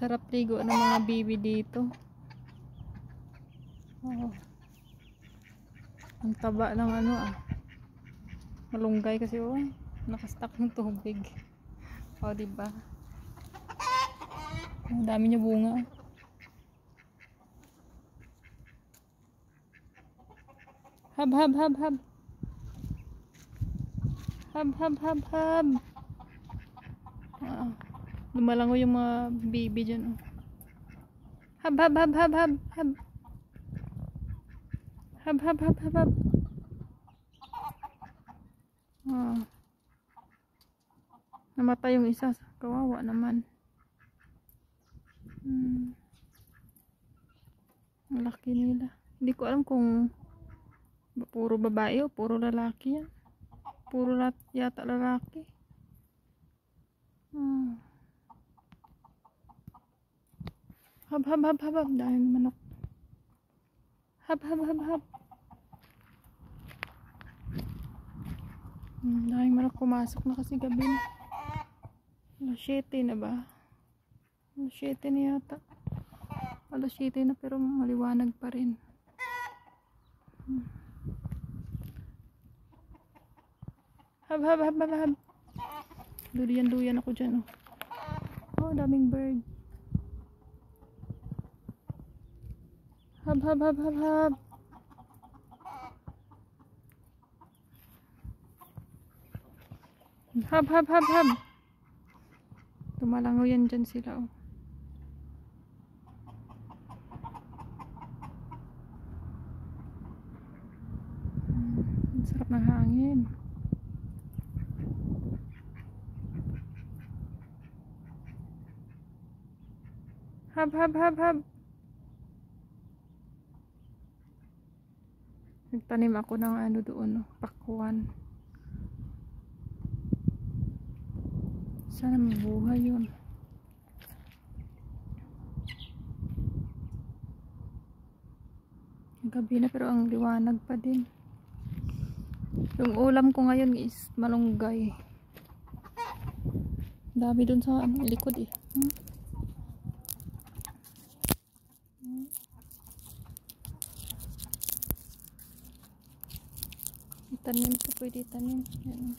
Sarap ligo ng mga bibi dito. Oh. Ang taba ng ano malunggay kasi nakastock ng tubig. Diba? Ang dami niya bunga. Hab. Lumalango yung mga baby dyan. Hab. Namatay yung isa. Kawawa naman. Ang laki nila. Hindi ko alam kung puro babae o puro lalaki yan. Puro yata lalaki. Hab. Daming manok. Hab. Daming manok pumasok na kasi gabi na. Alas 7 na ba? Alas 7 na yata. Alas 7 na pero maliwanag pa rin. Hab. Duyan ako dyan. Daming bird. Hab. Hab. Tumalangaw yan dyan sila. Ang sarap ng hangin. Hab. Nagtanim ako ng doon, pakwan. Sana mabuhay yun. Gabi na pero ang liwanag pa din. Yung ulam ko ngayon is malunggay. Dami dun sa likod Itanim ito, pwede itanim. Yan.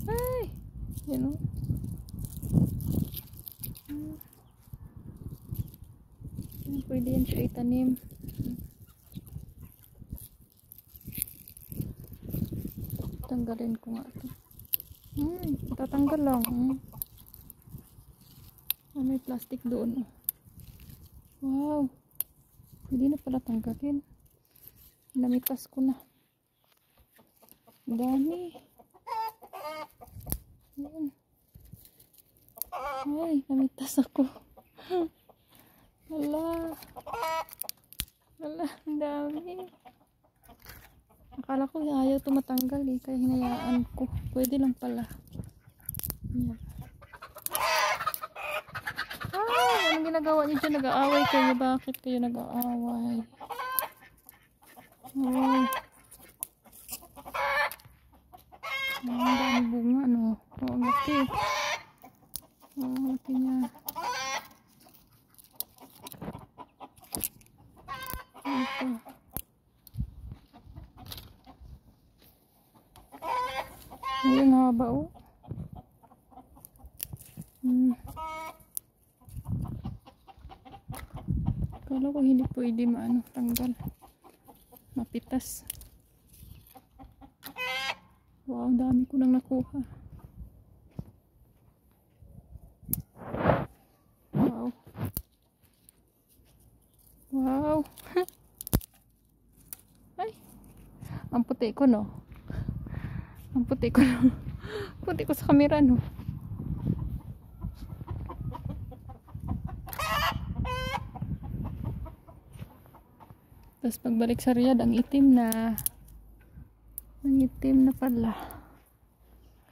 Ay! Yan pwede yan siya itanim. Tanggalin ko nga ito. Tatanggal lang. May plastic doon. Wow! Hindi na pala tanggalin. Namitas ko na. Dami. Ayan. Ay, namitas ako. Hala, ang dami. Akala ko ayaw ito matanggal kaya hinayaan ko. Pwede lang pala. Ayan. Anong ginagawa niyo dyan? Nag-aaway kayo. Bakit kayo nag-aaway? Ang dami bunga, ang laki. Ang laki niya. Ito. Ayan, haba Kala ko hindi pwede tanggal. Mapitas. Wow, ang dami ko nang nakuha. Wow. Ay. Ang puti ko, Ang puti ko, Puti ko sa camera, Tapos pagbalik sa Riyadh, ang itim na. Ang itim na pala.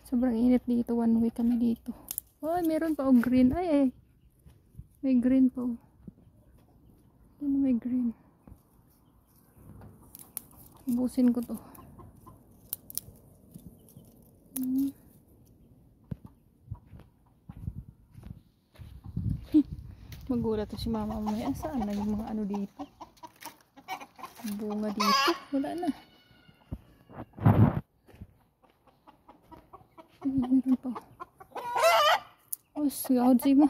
Sobrang init dito. 1 week kami dito. Meron pa green. Ay. May green pa may green. Ubusin ko to. Magulat to si mama mamaya. Saan na yung mga ano dito? Bunga dito. Wala na. Meron pa. Oh, sigahod si mo.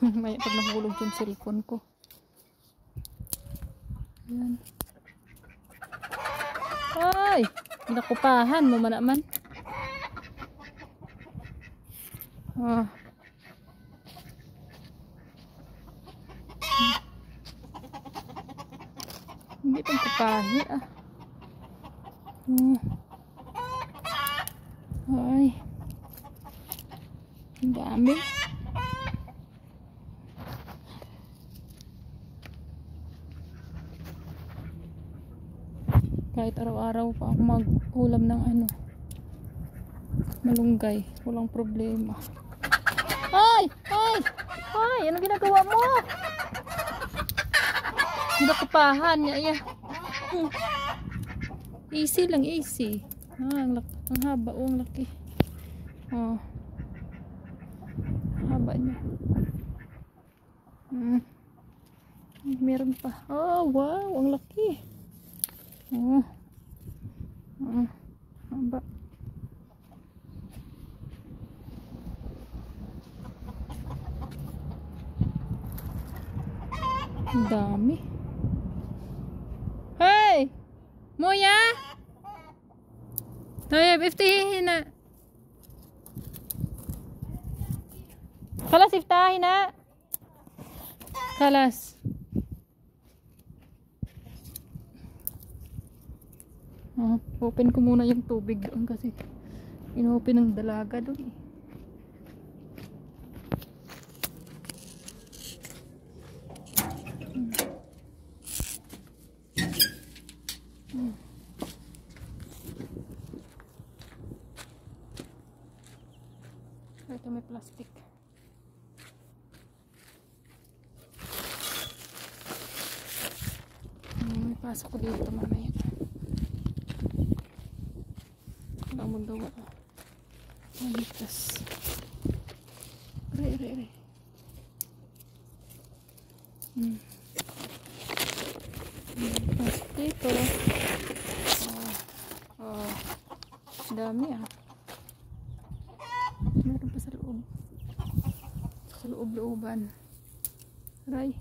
May pag nahulog yung cellphone ko. Ayan. Ay! Nakupahan mo man naman. Ah. Hindi pang kupahi ah. Ay. Ang dami. Kahit araw-araw pa ako mag-ulam ng ano, malunggay, walang problema. Ay! Ay! Ay! Ano ginagawa mo? Nakupahan niya, iya. Easy lang, easy. Ang haba, ang laki. Oh. Haba niya. Meron pa. Oh, wow, ang laki. Oh. Haba. Ang dami. Hey! Moya! Tayo, 50 na. Kalas, iftahin na. Kalas. Open ko muna yung tubig doon kasi inopen ng dalaga doon eh. Ito may plastic. May pasok ko dito mamaya. Ang magawa. Malitas. Re. Pasok dito. Dami ah. Meron pa sa loob. Sa loob-looban. Aray.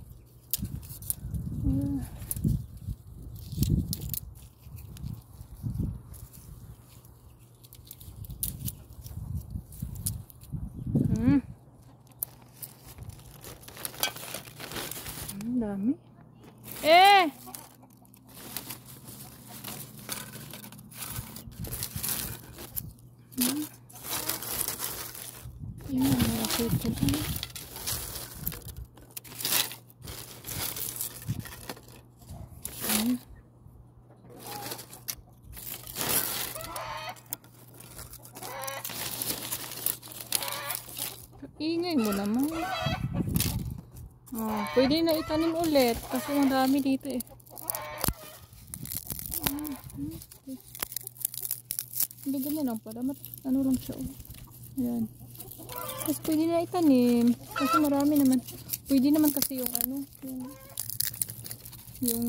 Dami. Yung mga kaitan. Ingay mo naman. Pwede na itanim ulit kasi ang dami dito eh. Bigyan na lang para ano lang siya. Ayan. Tapos pwede na itanim kasi marami naman. Pwede naman kasi yung ano, yung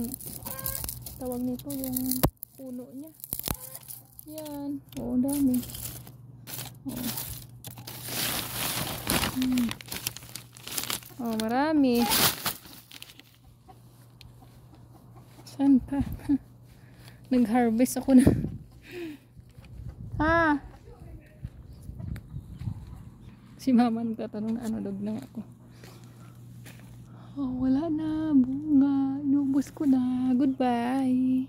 tawag nito, yung puno niya. Yan. Oo, dami. Marami. Saan pa? Nag-harvest ako na. Si mama nagtatanong na ano, dog lang ako. Wala na, bunga. Inubos ko na. Goodbye.